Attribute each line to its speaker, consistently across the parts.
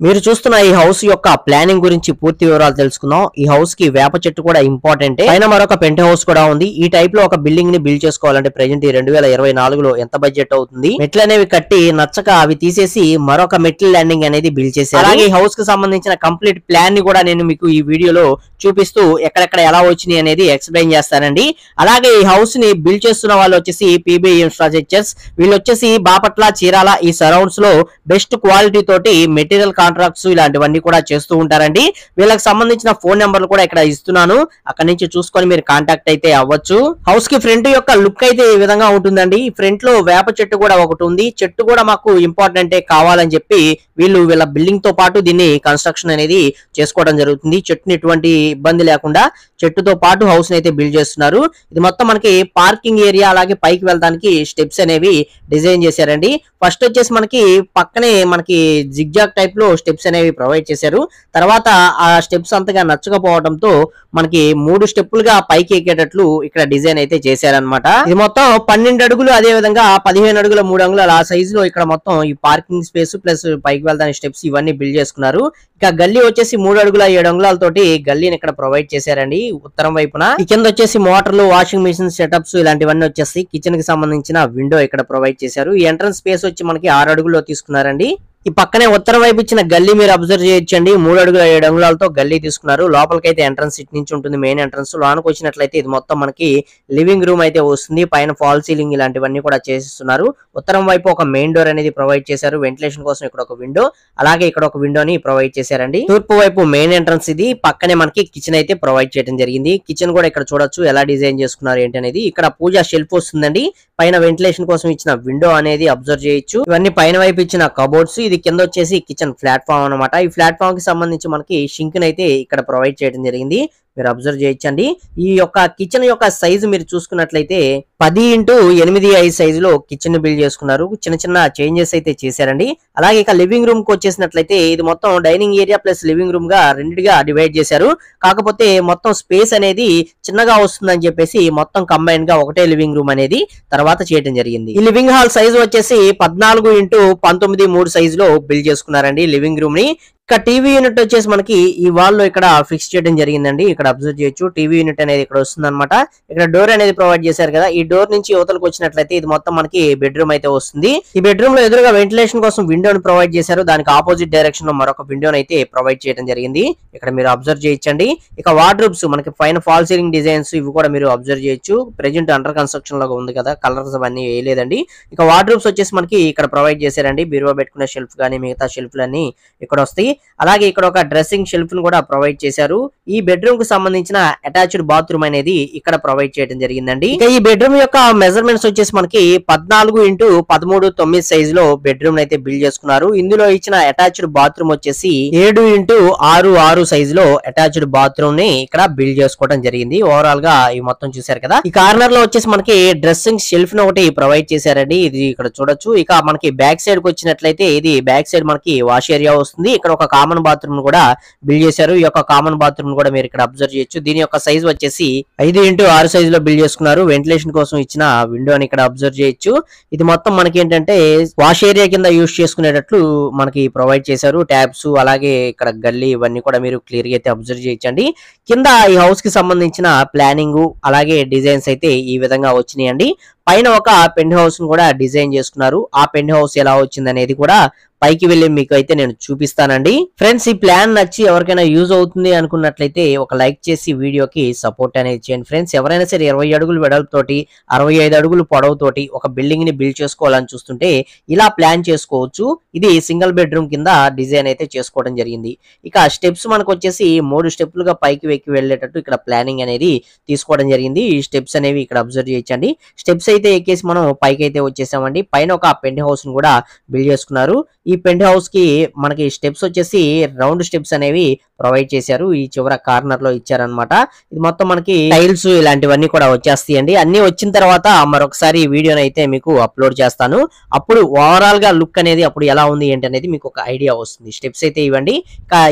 Speaker 1: మీరు చూస్తున్న ఈ హౌస్ యొక్క ప్లానింగ్ గురించి పూర్తి వివరాలు తెలుసుకుందాం. ఈ హౌస్ కి వేప చెట్టు కూడా ఇంపార్టెంట్. పైన మరొక పెంట్ హౌస్ కూడా ఉంది. ఈ టైప్ లో ఒక బిల్డింగ్ ని బిల్డ్ చేసుకోవాలంటే ప్రెజెంట్ 2024లో ఎంత బడ్జెట్ అవుతుంది? మెట్లు అనేవి కట్టి నచ్చక అవి తీసేసి మరొక మెట్ల ల్యాండింగ్ అనేది బిల్డ్ చేశారు. అలాగే ఈ హౌస్ కి సంబంధించిన కంప్లీట్ ప్లాన్ ని కూడా నేను మీకు ఈ వీడియోలో చూపిస్తూ ఎక్కడెక్కడ ఎలా వచ్చినాయి అనేది ఎక్స్ప్లెయిన్ చేస్తానండి. అలాగే ఈ హౌస్ ని బిల్డ్ చేస్తున్న వాళ్ళు వచ్చేసి పీబీ ఇన్ఫ్రాస్ట్రక్చర్స్. వీళ్ళు వచ్చేసి బాపట్ల, చీరాల ఈ సరౌండ్స్ లో బెస్ట్ క్వాలిటీ తోటి మెటీరియల్ కాంట్రాక్ట్స్ ఇలాంటివన్నీ కూడా చేస్తూ ఉంటారండి. వీళ్ళకి సంబంధించిన ఫోన్ నెంబర్లు కూడా ఇక్కడ ఇస్తున్నాను. అక్కడ నుంచి చూసుకొని మీరు కాంటాక్ట్ అయితే అవ్వచ్చు. హౌస్ కి ఫ్రంట్ యొక్క లుక్ అయితే ఈ విధంగా ఉంటుందండి. ఫ్రంట్ లో వేప చెట్టు కూడా ఒకటి ఉంది. చెట్టు కూడా మాకు ఇంపార్టెంటే కావాలని చెప్పి వీళ్ళ బిల్డింగ్ తో పాటు దీన్ని కన్స్ట్రక్షన్ అనేది చేసుకోవడం జరుగుతుంది. చెట్టుని ఎటువంటి ఇబ్బంది లేకుండా చెట్టుతో పాటు హౌస్ ని అయితే బిల్డ్ చేస్తున్నారు. ఇది మొత్తం మనకి పార్కింగ్ ఏరియా, అలాగే పైకి వెళ్ళడానికి స్టెప్స్ అనేవి డిజైన్ చేశారండి. ఫస్ట్ వచ్చేసి మనకి పక్కనే మనకి జిగ్జాగ్ టైప్ లో స్టెప్స్ అనేవి ప్రొవైడ్ చేశారు. తర్వాత ఆ స్టెప్స్ అంతగా నచ్చకపోవడంతో మనకి 3 స్టెప్పులుగా పైకి ఎక్కేటట్లు ఇక్కడ డిజైన్ అయితే చేశారనమాట. ఇది మొత్తం 12 అడుగులు, అదే విధంగా 15 అడుగుల 3 అంగుళాల ఆ సైజ్ లో ఇక్కడ మొత్తం ఈ పార్కింగ్ స్పేస్ ప్లస్ పైకి వెళ్ళడానికి స్టెప్స్ ఇవన్నీ బిల్డ్ చేసుకున్నారు. ఇక గల్లీ వచ్చేసి 3 అడుగుల 7 అంగుళాలతోటి గల్లీని ఇక్కడ ప్రొవైడ్ చేశారండి ఉత్తరం వైపున. ఈ కింద వచ్చేసి మోటార్లు, వాషింగ్ మిషన్ సెటప్స్ ఇలాంటివన్నీ వచ్చేసి కిచెన్ కి సంబంధించిన విండో ఇక్కడ ప్రొవైడ్ చేశారు. ఈ ఎంట్రన్స్ స్పేస్ వచ్చి మనకి 6 అడుగుల్లో తీసుకున్నారండి. ఈ పక్కనే ఉత్తరం వైపు ఇచ్చిన గల్లీ మీరు అబ్జర్వ్ చేయొచ్చండి. 3 అడుగుల 7 అంగుళాలతో గల్లీ తీసుకున్నారు. లోపలికైతే ఎంట్రన్స్ ఇటు నుంచి ఉంటుంది, మెయిన్ ఎంట్రన్స్. లోనికి వచ్చినట్లయితే ఇది మొత్తం మనకి లివింగ్ రూమ్ అయితే వస్తుంది. పైన ఫాల్ సీలింగ్ ఇలాంటివన్నీ కూడా చేసిస్తున్నారు. ఉత్తరం వైపు ఒక మెయిన్ డోర్ అనేది ప్రొవైడ్ చేశారు. వెంటిలేషన్ కోసం ఇక్కడ ఒక విండో, అలాగే ఇక్కడ ఒక విండోని ప్రొవైడ్ చేశారండి. తూర్పు వైపు మెయిన్ ఎంట్రన్స్ ఇది. పక్కనే మనకి కిచెన్ అయితే ప్రొవైడ్ చేయడం జరిగింది. కిచెన్ కూడా ఇక్కడ చూడొచ్చు ఎలా డిజైన్ చేసుకున్నారు ఏంటి అనేది. ఇక్కడ పూజ షెల్ఫ్ వస్తుందండి. పైన వెంటిలేషన్ కోసం ఇచ్చిన విండో అనేది అబ్జర్వ్ చేయొచ్చు. ఇవన్నీ పైన వైపు ఇచ్చిన కబోర్డ్స్. ఇది కింద వచ్చేసి కిచెన్ ప్లాట్ఫామ్ అనమాట. ఈ ప్లాట్ఫామ్ కి సంబంధించి మనకి షింక్ అయితే ఇక్కడ ప్రొవైడ్ చేయడం జరిగింది. మీరు అబ్జర్వ్ చేయొచ్చండి. ఈ యొక్క కిచెన్ యొక్క సైజు మీరు చూసుకున్నట్లయితే 10x8 సైజులో కిచెన్ బిల్డ్ చేసుకున్నారు. చిన్న చిన్న చేంజెస్ అయితే చేశారండి. అలాగే ఇక లివింగ్ రూమ్ కి వచ్చేసినట్లయితే ఇది మొత్తం dining area plus living room గా రెండిగా డివైడ్ చేశారు. కాకపోతే మొత్తం స్పేస్ అనేది చిన్నగా వస్తుందని చెప్పేసి మొత్తం కంబైన్ గా ఒకటే లివింగ్ రూమ్ అనేది తర్వాత చేయడం జరిగింది. ఈ లివింగ్ హాల్ సైజు వచ్చేసి 14x19 3 సైజులో బిల్డ్ చేసుకున్నారండి లివింగ్ రూమ్ ని. ఇక టీవీ యూనిట్ వచ్చేసి మనకి ఈ వాల్ లో ఇక్కడ ఫిక్స్ చేయడం జరిగిందండి. ఇక్కడ అబ్జర్వ్ చేయొచ్చు. టీవీ యూనిట్ అనేది ఇక్కడ వస్తుంది అనమాట. ఇక్కడ డోర్ అనేది ప్రొవైడ్ చేశారు కదా. ఈ డోర్ నుంచి యువతలకు వచ్చినట్లయితే ఇది మొత్తం మనకి బెడ్రూమ్ అయితే వస్తుంది. ఈ బెడ్రూమ్ లో ఎదురుగా వెంటిలేషన్ కోసం విండోని ప్రొవైడ్ చేశారు. దానికి ఆపోజిట్ డైరెక్షన్ లో మరొక విండోని అయితే ప్రొవైడ్ చేయడం జరిగింది. ఇక్కడ మీరు అబ్జర్వ్ చేయొచ్చండి. ఇక వార్డ్రోబ్స్ మనకి పైన ఫాల్ సీలింగ్ డిజైన్స్ ఇవి కూడా మీరు అబ్జర్వ్ చేయొచ్చు. ప్రెజెంట్ అండర్ కన్స్ట్రక్షన్ లో ఉంది కదా, కలర్స్ అవన్నీ వేయలేదండి. ఇక వార్డ్రోబ్స్ వచ్చేసి మనకి ఇక్కడ ప్రొవైడ్ చేశారండి. బీరువా పెట్టుకునే షెల్ఫ్ కానీ మిగతా షెల్ఫ్లన్నీ ఇక్కడ వస్తాయి. అలాగే ఇక్కడ ఒక డ్రెస్సింగ్ షెల్ఫ్ ను కూడా ప్రొవైడ్ చేశారు. ఈ బెడ్రూమ్ కు సంబంధించిన అటాచ్డ్ బాత్రూమ్ అనేది ఇక్కడ ప్రొవైడ్ చేయడం జరిగిందండి. ఇక ఈ బెడ్రూమ్ యొక్క మెజర్మెంట్స్ వచ్చేసి మనకి 14x13 9 సైజ్ లో బెడ్రూమ్ అయితే బిల్డ్ చేసుకున్నారు. ఇందులో ఇచ్చిన అటాచ్డ్ బాత్రూమ్ వచ్చేసి 7x6 సైజ్ లో అటాచ్డ్ బాత్రూమ్ ని ఇక్కడ బిల్డ్ చేసుకోవడం జరిగింది. ఓవరాల్ గా ఈ మొత్తం చూసారు కదా. ఈ కార్నర్ లో వచ్చేసి మనకి డ్రెస్సింగ్ షెల్ఫ్ ను ఒకటి ప్రొవైడ్ చేశారండి. ఇది ఇక్కడ చూడొచ్చు. ఇక మనకి బ్యాక్ సైడ్ కి వచ్చినట్లయితే ఇది బ్యాక్ సైడ్ మనకి వాష్ ఏరియా వస్తుంది. ఇక్కడ ఒక కామన్ బాత్రూమ్ కూడా బిల్డ్ చేశారు. ఈ యొక్క కామన్ బాత్రూమ్ కూడా మీరు ఇక్కడ అబ్జర్వ్ చేయొచ్చు. దీని యొక్క సైజ్ వచ్చేసి 5x6 సైజ్ లో బిల్డ్ చేసుకున్నారు. వెంటిలేషన్ కోసం ఇచ్చిన విండో అని ఇక్కడ అబ్జర్వ్ చేయొచ్చు. ఇది మొత్తం మనకి ఏంటంటే వాష్ ఏరియా కింద యూజ్ చేసుకునేటట్లు మనకి ప్రొవైడ్ చేశారు. ట్యాబ్స్ అలాగే ఇక్కడ గల్లీ ఇవన్నీ కూడా మీరు క్లియర్ గా అయితే అబ్జర్వ్ చేయొచ్చండి. కింద ఈ హౌస్ కి సంబంధించిన ప్లానింగ్ అలాగే డిజైన్స్ అయితే ఈ విధంగా వచ్చినాయండి. పైన ఒక పెంట్ హౌస్ ను కూడా డిజైన్ చేసుకున్నారు. ఆ పెంట్ హౌస్ ఎలా వచ్చింది అనేది కూడా పైకి వెళ్ళి మీకు అయితే నేను చూపిస్తానండి. ఫ్రెండ్స్, ఈ ప్లాన్ నచ్చి ఎవరికైనా యూజ్ అవుతుంది అనుకున్నట్లయితే ఒక లైక్ చేసి వీడియోకి సపోర్ట్ అనేది చేయండి. ఫ్రెండ్స్, ఎవరైనా సరే 20 అడుగులు వెడల్పుతోటి 65 అడుగులు పొడవుతోటి ఒక బిల్డింగ్ ని బిల్డ్ చేసుకోవాలని చూస్తుంటే ఇలా ప్లాన్ చేసుకోవచ్చు. ఇది సింగిల్ బెడ్రూమ్ కింద డిజైన్ అయితే చేసుకోవడం జరిగింది. ఇక స్టెప్స్ మనకు వచ్చేసి 3 స్టెప్లుగా పైకి ఎక్కి వెళ్ళేటట్టు ఇక్కడ ప్లానింగ్ అనేది తీసుకోవడం జరిగింది. ఈ స్టెప్స్ అనేవి ఇక్కడ అబ్జర్వ్ చేయొచ్చండి. స్టెప్స్ అయితే ఎక్కేసి మనం పైకి అయితే వచ్చేసామండి. పైన ఒక పెంట్ హౌస్ ను కూడా బిల్డ్ చేసుకున్నారు. ఈ పెంట్ హౌస్ కి మనకి స్టెప్స్ వచ్చేసి రౌండ్ స్టెప్స్ అనేవి ప్రొవైడ్ చేశారు. ఈ చివర కార్నర్ లో ఇచ్చారనమాట. ఇది మొత్తం మనకి టైల్స్ ఇలాంటివన్నీ కూడా వచ్చేస్తాయండి. అన్ని వచ్చిన తర్వాత మరొకసారి ఈ వీడియోని అయితే మీకు అప్లోడ్ చేస్తాను. అప్పుడు ఓవరాల్ గా లుక్ అనేది అప్పుడు ఎలా ఉంది ఏంటి అనేది మీకు ఒక ఐడియా వస్తుంది. స్టెప్స్ అయితే ఇవ్వండి.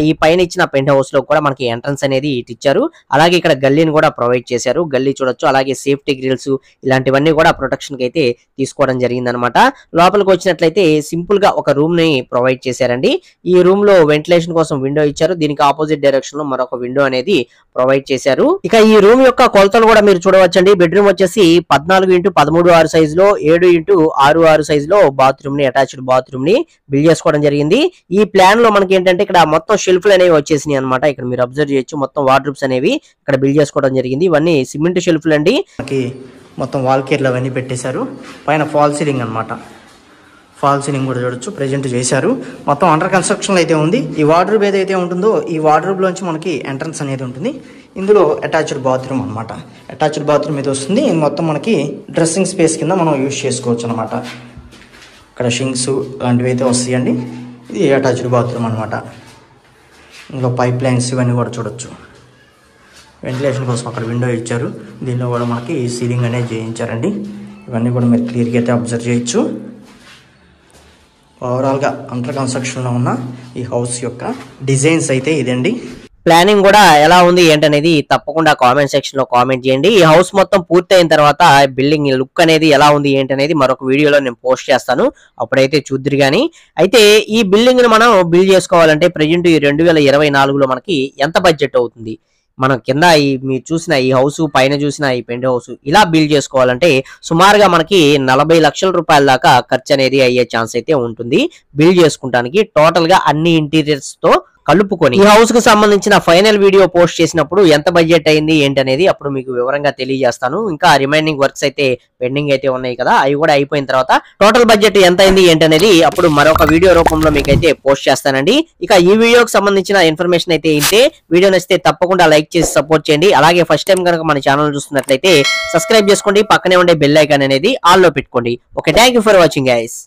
Speaker 1: ఈ పైన ఇచ్చిన పెంట్ హౌస్ లో కూడా మనకి ఎంట్రన్స్ అనేది ఇటు ఇచ్చారు. అలాగే ఇక్కడ గల్లీని కూడా ప్రొవైడ్ చేశారు. గల్లీ చూడొచ్చు. అలాగే సేఫ్టీ గ్రిల్స్ ఇలాంటివన్నీ కూడా ప్రొటెక్షన్ కి అయితే తీసుకోవడం జరిగింది అనమాట. లోపలికి వచ్చినట్లయితే సింపుల్ గా ఒక రూమ్ ని ప్రొవైడ్ చేశారండి. ఈ రూమ్ లో వెంటిలేషన్ కోసం విండో ఇచ్చారు. దీనికి ఆపోజిట్ డైరెక్షన్ లో మరొక విండో అనేది ప్రొవైడ్ చేశారు. ఇక ఈ రూమ్ యొక్క కొలతలు కూడా మీరు చూడవచ్చండి. బెడ్రూమ్ వచ్చేసి 14x13 సైజ్ లో 7x6 సైజ్ లో బాత్రూమ్ ని అటాచ్డ్ బాత్రూమ్ ని బిల్డ్ చేసుకోవడం జరిగింది. ఈ ప్లాన్ లో మనకి ఏంటంటే ఇక్కడ మొత్తం షెల్ఫ్లు అనేవి వచ్చేసినాయి అనమాట. ఇక్కడ మీరు అబ్జర్వ్ చేయొచ్చు, మొత్తం వార్డ్రోబ్స్ అనేవి ఇక్కడ బిల్డ్ చేసుకోవడం జరిగింది. ఇవన్నీ సిమెంట్ షెల్ఫ్లు అండి.
Speaker 2: మొత్తం వాల్ కేర్లు అవన్నీ పెట్టేశారు. పైన ఫాల్ సీలింగ్ అనమాట. ఫాల్ సీలింగ్ కూడా చూడొచ్చు, ప్రెజెంట్ చేశారు. మొత్తం అండర్ కన్స్ట్రక్షన్ అయితే ఉంది. ఈ వార్డ్రోబ్ ఏదైతే ఉంటుందో ఈ వార్డ్రోబ్ లోంచి మనకి ఎంట్రన్స్ అనేది ఉంటుంది. ఇందులో అటాచ్డ్ బాత్రూమ్ అనమాట. అటాచ్డ్ బాత్రూమ్ ఇది వస్తుంది. ఇది మొత్తం మనకి డ్రెస్సింగ్ స్పేస్ కింద మనం యూజ్ చేసుకోవచ్చు అనమాట. ఇక్కడ షింక్స్ లాంటివి అయితే వస్తాయండి. ఇది అటాచ్డ్ బాత్రూమ్ అనమాట. ఇందులో పైప్ లైన్స్ ఇవన్నీ కూడా చూడొచ్చు. వెంటిలేషన్ కోసం అక్కడ విండో ఇచ్చారు. దీనిలో కూడా మనకి సీలింగ్ అనేది చేయించారండి. ఇవన్నీ కూడా మీరు క్లియర్గా అయితే అబ్జర్వ్ చేయొచ్చు. ఓవరాల్గా అండర్ కన్స్ట్రక్షన్లో ఉన్న ఈ హౌస్ యొక్క డిజైన్స్ అయితే ఇదండి.
Speaker 1: ప్లానింగ్ కూడా ఎలా ఉంది ఏంటనేది తప్పకుండా కామెంట్ సెక్షన్ లో కామెంట్ చేయండి. ఈ హౌస్ మొత్తం పూర్తి అయిన తర్వాత బిల్డింగ్ లుక్ అనేది ఎలా ఉంది ఏంటనేది మరొక వీడియోలో నేను పోస్ట్ చేస్తాను. అప్పుడైతే చూద్దరు గానీ. అయితే ఈ బిల్డింగ్ ని మనం బిల్డ్ చేసుకోవాలంటే ప్రెజెంట్ ఈ 2024లో మనకి ఎంత బడ్జెట్ అవుతుంది? మనం కింద మీరు చూసిన ఈ హౌస్, పైన చూసిన ఈ పెంట్ హౌస్ ఇలా బిల్డ్ చేసుకోవాలంటే సుమారుగా మనకి 40 లక్షల రూపాయల దాకా ఖర్చు అనేది అయ్యే ఛాన్స్ అయితే ఉంటుంది బిల్డ్ చేసుకుంటానికి. టోటల్ గా అన్ని ఇంటీరియర్స్ తో కలుపుకొని ఈ హౌస్ కు సంబంధించిన ఫైనల్ వీడియో పోస్ట్ చేసినప్పుడు ఎంత బడ్జెట్ అయింది ఏంటనేది అప్పుడు మీకు వివరంగా తెలియజేస్తాను. ఇంకా రిమైనింగ్ వర్క్స్ అయితే పెండింగ్ అయితే ఉన్నాయి కదా, అవి కూడా అయిపోయిన తర్వాత టోటల్ బడ్జెట్ ఎంత అయింది ఏంటనేది అప్పుడు మరొక వీడియో రూపంలో మీకు అయితే పోస్ట్ చేస్తానండి. ఇక ఈ వీడియోకి సంబంధించిన ఇన్ఫర్మేషన్ అయితే ఇంతే. వీడియో నచ్చితే తప్పకుండా లైక్ చేసి సపోర్ట్ చేయండి. అలాగే ఫస్ట్ టైం కనుక మన ఛానల్ చూస్తున్నట్లయితే సబ్స్క్రైబ్ చేసుకోండి. పక్కనే ఉండే బెల్ ఐకాన్ అనేది ఆల్ లో పెట్టుకోండి. Okay, thank you for watching guys.